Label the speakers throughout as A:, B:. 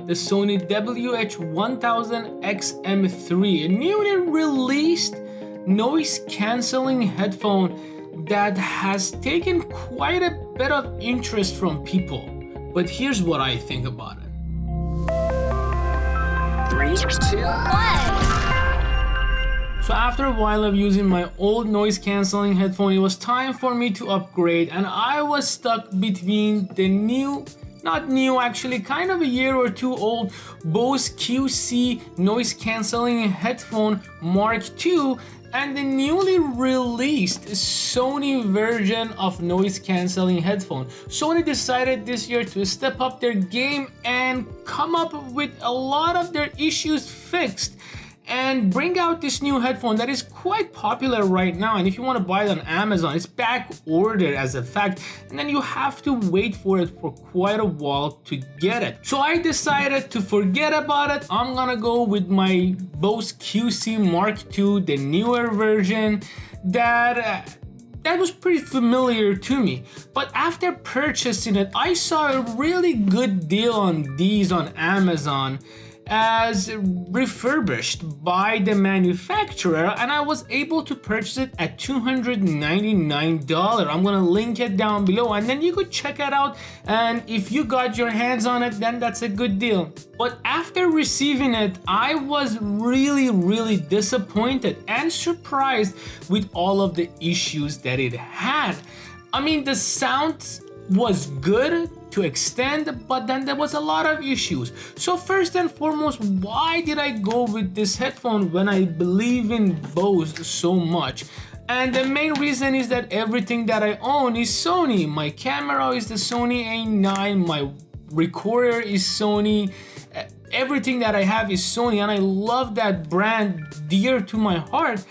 A: the Sony WH-1000X M3, a newly released noise cancelling headphone that has taken quite a bit of interest from people. But here's what I think about it.
B: 3, 2, 1.
A: So after a while of using my old noise cancelling headphone, it was time for me to upgrade, and I was stuck between the not new actually, kind of a year or two old Bose QC noise cancelling headphone Mark II and the newly released Sony version of noise cancelling headphone. Sony decided this year to step up their game and come up with a lot of their issues fixed and bring out this new headphone that is quite popular right now. And if you want to buy it on Amazon, it's back ordered as a fact, and then you have to wait for it for quite a while to get it. So I decided to forget about it. I'm gonna go with my Bose QC Mark II, the newer version that was pretty familiar to me. But after purchasing it, I saw a really good deal on these on Amazon as refurbished by the manufacturer, and I was able to purchase it at $299. I'm gonna link it down below, and then you could check it out, and if you got your hands on it, then that's a good deal. But after receiving it, I was really disappointed and surprised with all of the issues that it had. I mean, the sound was good to extend, but then there was a lot of issues. So first and foremost, why did I go with this headphone when I believe in Bose so much? And the main reason is that everything that I own is Sony. My camera is the Sony A9, my recorder is Sony, everything that I have is Sony, and I love that brand dear to my heart.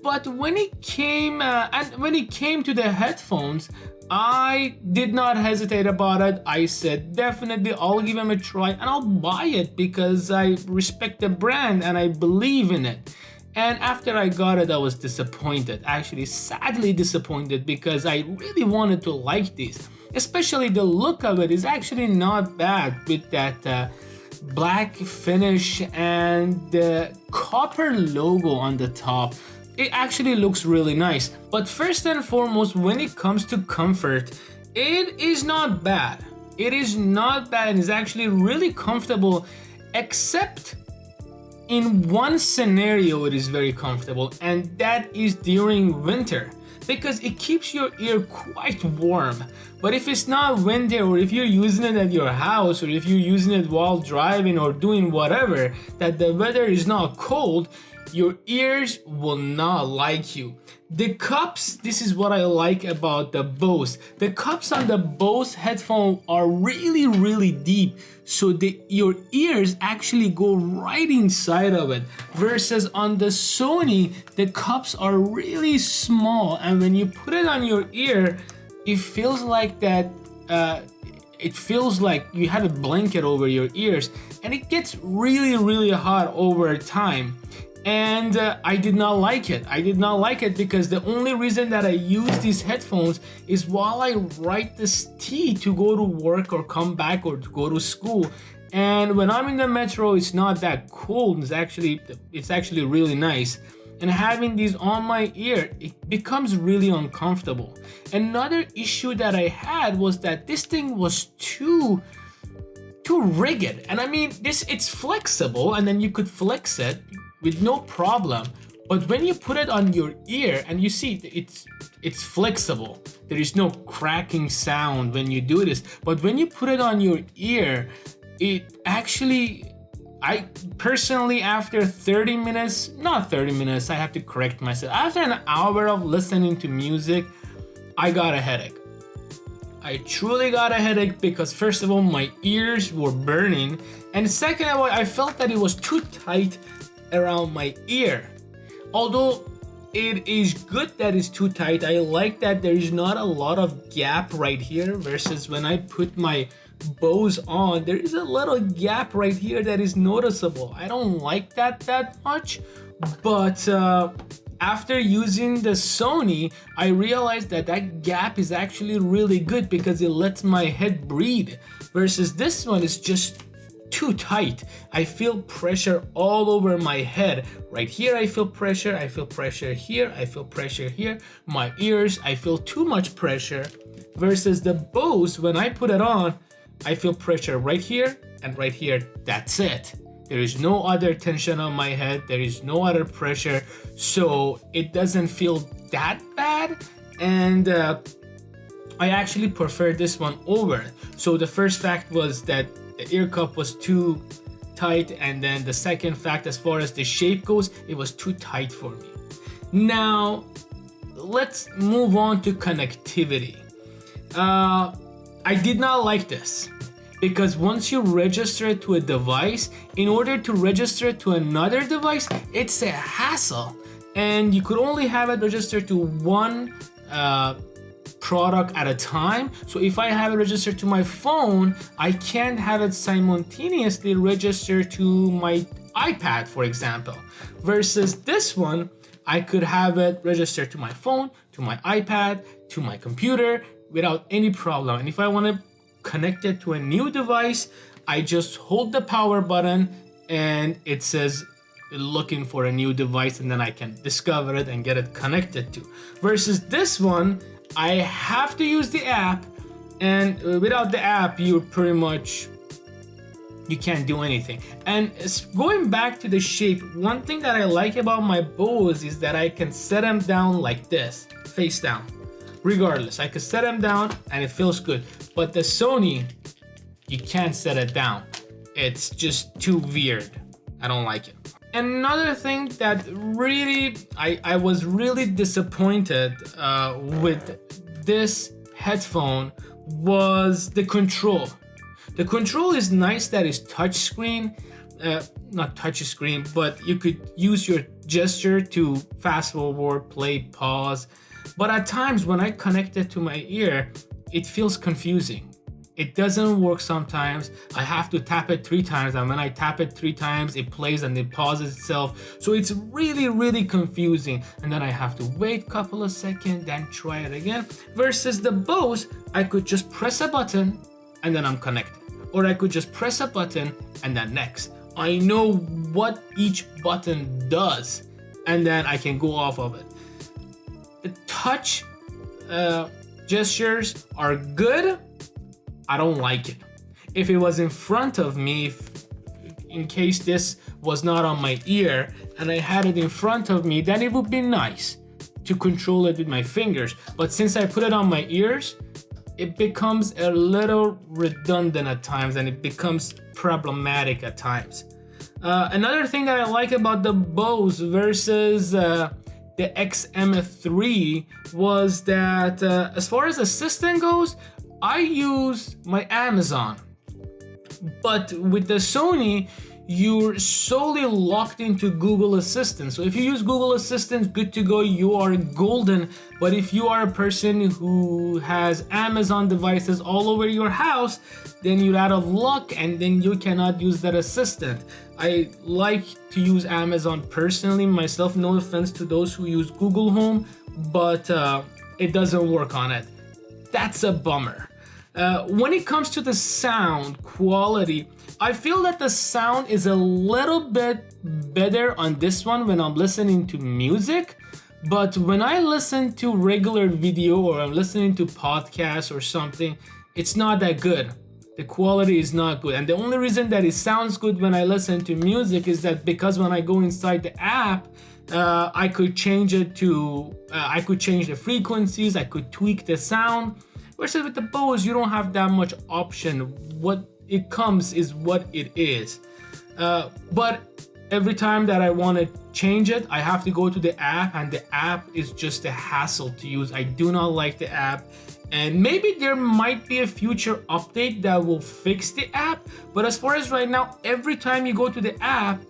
A: But when it came to the headphones, I did not hesitate about it. I said definitely I'll give them a try and I'll buy it because I respect the brand and I believe in it. And after I got it, I was disappointed, actually sadly disappointed, because I really wanted to like this. Especially the look of it is actually not bad with that black finish and the copper logo on the top. It actually looks really nice. But first and foremost, when it comes to comfort, it is not bad. It is not bad. It's actually really comfortable, except in one scenario it is very comfortable, and that is during winter, because it keeps your ear quite warm. But if it's not winter, or if you're using it at your house, or if you're using it while driving or doing whatever, that the weather is not cold, your ears will not like you. The cups, this is what I like about the Bose. The cups on the Bose headphone are really deep, so your ears actually go right inside of it. Versus on the Sony, the cups are really small, and when you put it on your ear, it feels like that. It feels like you have a blanket over your ears, and it gets really hot over time. And I did not like it. I did not like it because the only reason that I use these headphones is while I write this tea to go to work or come back or to go to school. And when I'm in the metro, it's not that cold. It's actually really nice. And having these on my ear, it becomes really uncomfortable. Another issue that I had was that this thing was too rigid. And I mean, it's flexible, and then you could flex it with no problem, but when you put it on your ear, and you see it's flexible, there is no cracking sound when you do this, but when you put it on your ear, it actually, I personally, after 30 minutes, not 30 minutes, I have to correct myself, after an hour of listening to music, I got a headache. I truly got a headache because first of all, my ears were burning, and second of all, I felt that it was too tight around my ear. Although it is good that it's too tight, I like that there is not a lot of gap right here, versus when I put my Bose on, there is a little gap right here that is noticeable. I don't like that much, but after using the Sony, I realized that gap is actually really good because it lets my head breathe, versus this one is just too tight. I feel pressure all over my head. Right here I feel pressure here, I feel pressure here. My ears, I feel too much pressure. Versus the Bose, when I put it on, I feel pressure right here and right here. That's it. There is no other tension on my head. There is no other pressure. So it doesn't feel that bad. And I actually prefer this one over. So the first fact was that the ear cup was too tight, and then the second fact, as far as the shape goes, it was too tight for me. Now let's move on to connectivity. I did not like this because once you register it to a device, in order to register it to another device, it's a hassle, and you could only have it registered to one product at a time. So if I have it registered to my phone, I can't have it simultaneously registered to my iPad, for example. Versus this one, I could have it registered to my phone, to my iPad, to my computer without any problem. And if I want to connect it to a new device, I just hold the power button and it says looking for a new device, and then I can discover it and get it connected to. Versus this one, I have to use the app, and without the app, you can't do anything. And going back to the shape, one thing that I like about my Bose is that I can set them down like this, face down. Regardless, I can set them down and it feels good. But the Sony, you can't set it down. It's just too weird. I don't like it. Another thing that really, I was really disappointed with this headphone was the control. The control is nice that it's touch screen, not touch screen, but you could use your gesture to fast forward, play, pause. But at times when I connect it to my ear, it feels confusing. It doesn't work sometimes. I have to tap it 3 times, and when I tap it 3 times, it plays and it pauses itself. So it's really, really confusing. And then I have to wait a couple of seconds, then try it again. Versus the Bose, I could just press a button and then I'm connected. Or I could just press a button and then next. I know what each button does, and then I can go off of it. The touch gestures are good. I don't like it. If it was in front of me, in case this was not on my ear and I had it in front of me, then it would be nice to control it with my fingers. But since I put it on my ears, it becomes a little redundant at times and it becomes problematic at times. Another thing that I like about the Bose versus the XM3 was that as far as assistant goes, I use my Amazon, but with the Sony, you're solely locked into Google Assistant. So if you use Google Assistant, good to go, you are golden. But if you are a person who has Amazon devices all over your house, then you're out of luck and then you cannot use that assistant. I like to use Amazon personally myself, no offense to those who use Google Home, but it doesn't work on it. That's a bummer. When it comes to the sound quality, I feel that the sound is a little bit better on this one when I'm listening to music, but when I listen to regular video or I'm listening to podcasts or something, it's not that good. The quality is not good, and the only reason that it sounds good when I listen to music is that because when I go inside the app, I could change it to, I could change the frequencies, I could tweak the sound. Versus with the Bose, you don't have that much option. What it comes is what it is. But every time that I want to change it, I have to go to the app, and the app is just a hassle to use. I do not like the app. And maybe there might be a future update that will fix the app. But as far as right now, every time you go to the app,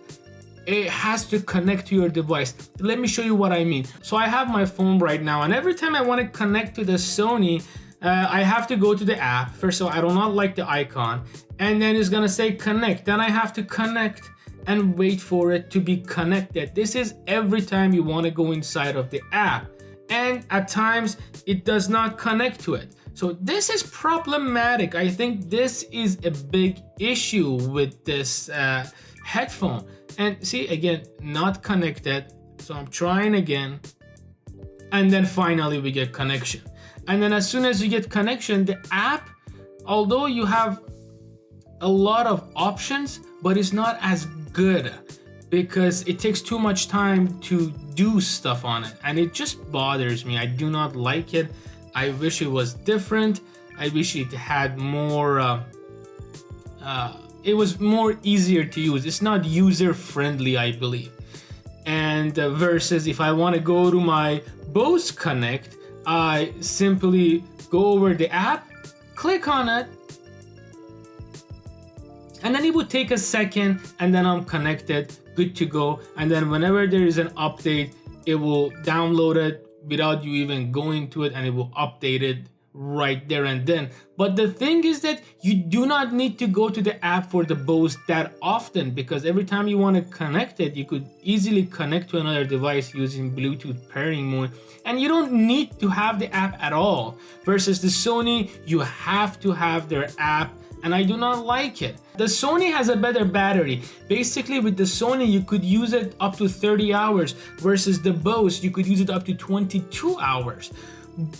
A: it has to connect to your device. Let me show you what I mean. So I have my phone right now, and every time I want to connect to the Sony, I have to go to the app. First of all, I do not like the icon. And then it's gonna say connect. Then I have to connect and wait for it to be connected. This is every time you wanna go inside of the app. And at times, it does not connect to it. So this is problematic. I think this is a big issue with this headphone. And see, again, not connected. So I'm trying again. And then finally we get connection. And then as soon as you get connection, the app, although you have a lot of options, but it's not as good because it takes too much time to do stuff on it. And it just bothers me. I do not like it. I wish it was different. I wish it had more, it was more easier to use. It's not user friendly, I believe. And versus if I want to go to my Bose Connect, I simply go over the app, click on it, and then it would take a second, and then I'm connected, good to go. And then whenever there is an update, it will download it without you even going to it, and it will update it right there and then. But the thing is that you do not need to go to the app for the Bose that often, because every time you want to connect it, you could easily connect to another device using Bluetooth pairing mode, and you don't need to have the app at all. Versus the Sony, you have to have their app, and I do not like it. The Sony has a better battery. Basically with the Sony, you could use it up to 30 hours versus the Bose, you could use it up to 22 hours.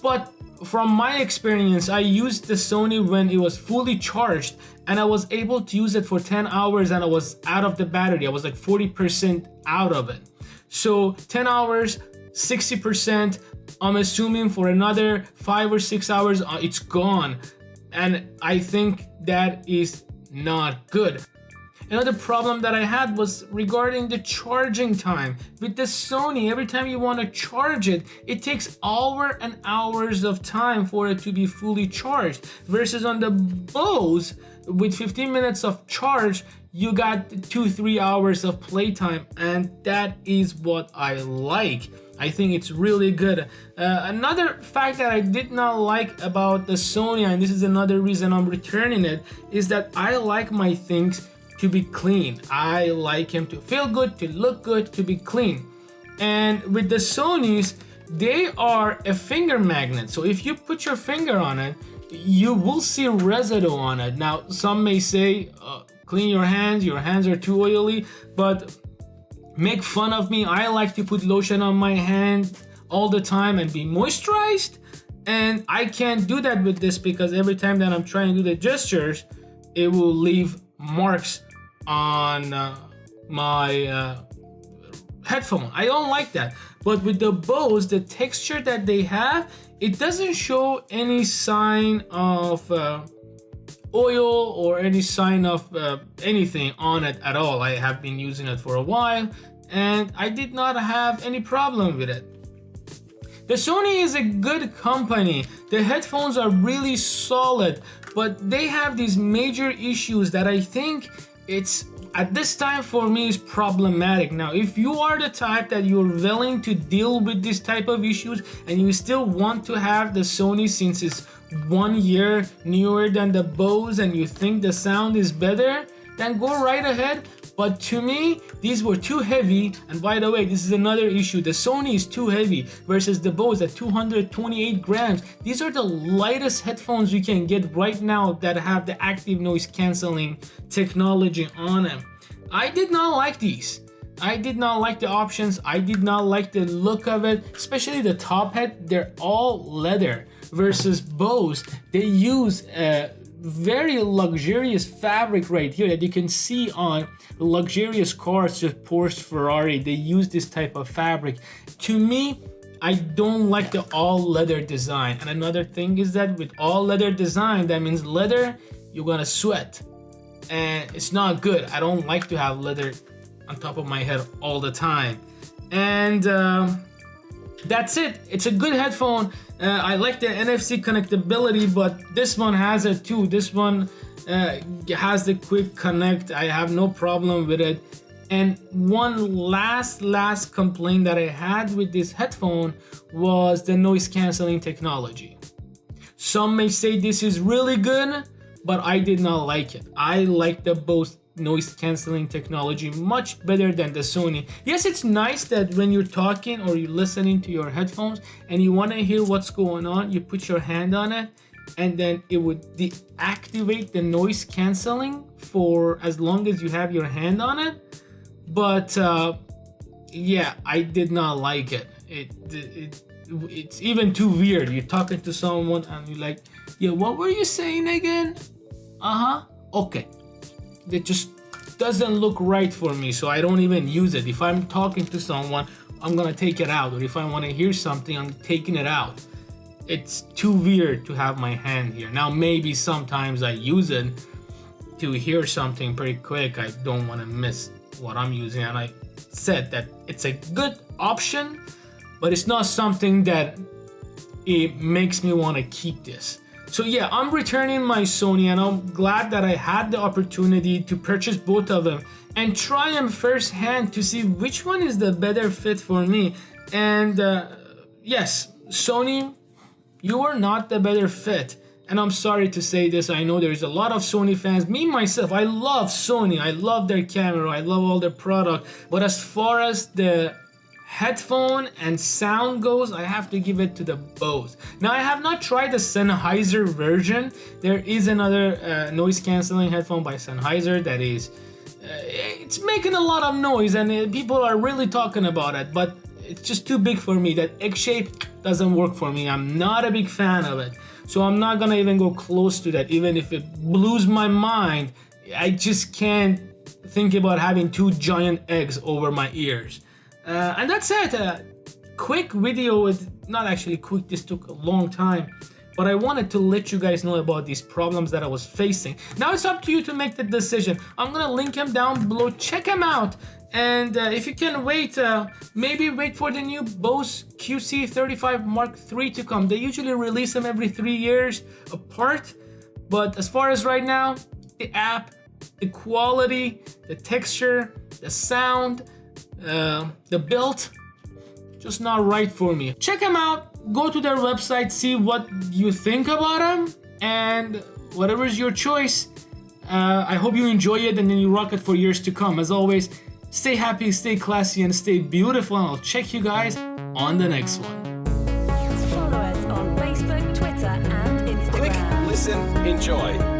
A: But from my experience, I used the Sony when it was fully charged, and I was able to use it for 10 hours and I was out of the battery. I was like 40% out of it. So 10 hours, 60%, I'm assuming for another 5 or 6 hours, it's gone. And I think that is not good. Another problem that I had was regarding the charging time. With the Sony, every time you want to charge it, it takes hours and hours of time for it to be fully charged. Versus on the Bose, with 15 minutes of charge, you got 2-3 hours of playtime, and that is what I like. I think it's really good. Another fact that I did not like about the Sony, and this is another reason I'm returning it, is that I like my things to be clean. I like him to feel good, to look good, to be clean. And with the Sonys, they are a finger magnet. So if you put your finger on it, you will see residue on it. Now, some may say, clean your hands are too oily, but make fun of me. I like to put lotion on my hand all the time and be moisturized. And I can't do that with this because every time that I'm trying to do the gestures, it will leave marks on my headphone. I don't like that. But with the Bose, the texture that they have, it doesn't show any sign of oil or any sign of anything on it at all. I have been using it for a while and I did not have any problem with it. The Sony is a good company. The headphones are really solid, but they have these major issues that I think it's at this time for me is problematic. Now, if you are the type that you're willing to deal with this type of issues and you still want to have the Sony since it's 1 year newer than the Bose and you think the sound is better, then go right ahead. But to me, these were too heavy. And by the way, this is another issue. The Sony is too heavy versus the Bose at 228 grams. These are the lightest headphones you can get right now that have the active noise cancelling technology on them. I did not like these. I did not like the options. I did not like the look of it, especially the top head. They're all leather versus Bose. They use a very luxurious fabric right here that you can see on luxurious cars, just Porsche, Ferrari. They use this type of fabric. To me, I don't like the all leather design. And another thing is that with all leather design, that means leather, you're gonna sweat. And it's not good. I don't like to have leather on top of my head all the time. And that's it. It's a good headphone. I like the NFC connectability, but this one has it too. This one has the quick connect. I have no problem with it. And one last complaint that I had with this headphone was the noise cancelling technology. Some may say this is really good, but I did not like it. I like the Bose noise cancelling technology much better than the Sony. Yes, it's nice that when you're talking or you're listening to your headphones and you want to hear what's going on, you put your hand on it and then it would deactivate the noise canceling for as long as you have your hand on it. But yeah, I did not like it. It's even too weird. You're talking to someone and you're like, yeah, what were you saying again? Okay. It just doesn't look right for me, so I don't even use it. If I'm talking to someone, I'm gonna take it out, or if I want to hear something, I'm taking it out. It's too weird to have my hand here. Now maybe sometimes I use it to hear something pretty quick. I don't want to miss what I'm using, and I said that it's a good option, but it's not something that it makes me want to keep this. So yeah, I'm returning my Sony, and I'm glad that I had the opportunity to purchase both of them and try them firsthand to see which one is the better fit for me. And yes, Sony, you are not the better fit. And I'm sorry to say this, I know there's a lot of Sony fans. Me, myself, I love Sony. I love their camera. I love all their product. But as far as the headphone and sound goes, I have to give it to the Bose. Now, I have not tried the Sennheiser version. There is another noise canceling headphone by Sennheiser that is, it's making a lot of noise, and people are really talking about it, but it's just too big for me. That egg shape doesn't work for me. I'm not a big fan of it. So I'm not gonna even go close to that, even if it blows my mind. I just can't think about having two giant eggs over my ears. And that's it. Quick video, not actually quick, this took a long time, but I wanted to let you guys know about these problems that I was facing. Now it's up to you to make the decision. I'm gonna link them down below, check them out. And if you can wait, maybe wait for the new Bose QC 35 Mark III to come. They usually release them every 3 years apart. But as far as right now, the app, the quality, the texture, the sound, the build, just not right for me. Check them out, go to their website, see what you think about them, and whatever is your choice. I hope you enjoy it and then you rock it for years to come. As always, stay happy, stay classy, and stay beautiful, and I'll check you guys on the next one.
B: Follow us on Facebook, Twitter, and Instagram.
C: Click, listen, enjoy.